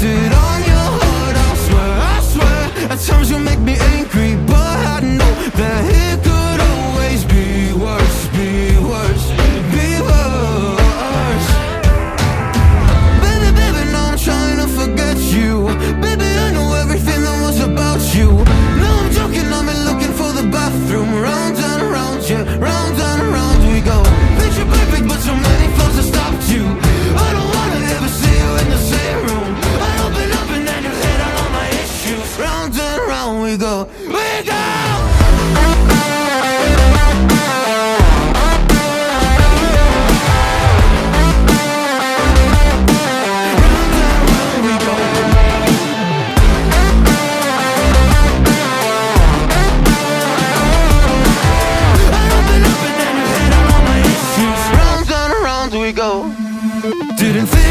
it on your heart, I swear. At times you make me angry, but I know that it could always be worse, be worse, be worse. Baby, baby, now I'm trying to forget you. Baby, I know everything that was about you. No, I'm joking, I'm looking for the bathroom. Round and round, yeah, round and round we go. Picture perfect, but so many flaws that stopped you. I don't wanna ever see you in the same room. I open up and then you hit on all my issues. Round and round we go, we go. We go. Didn't think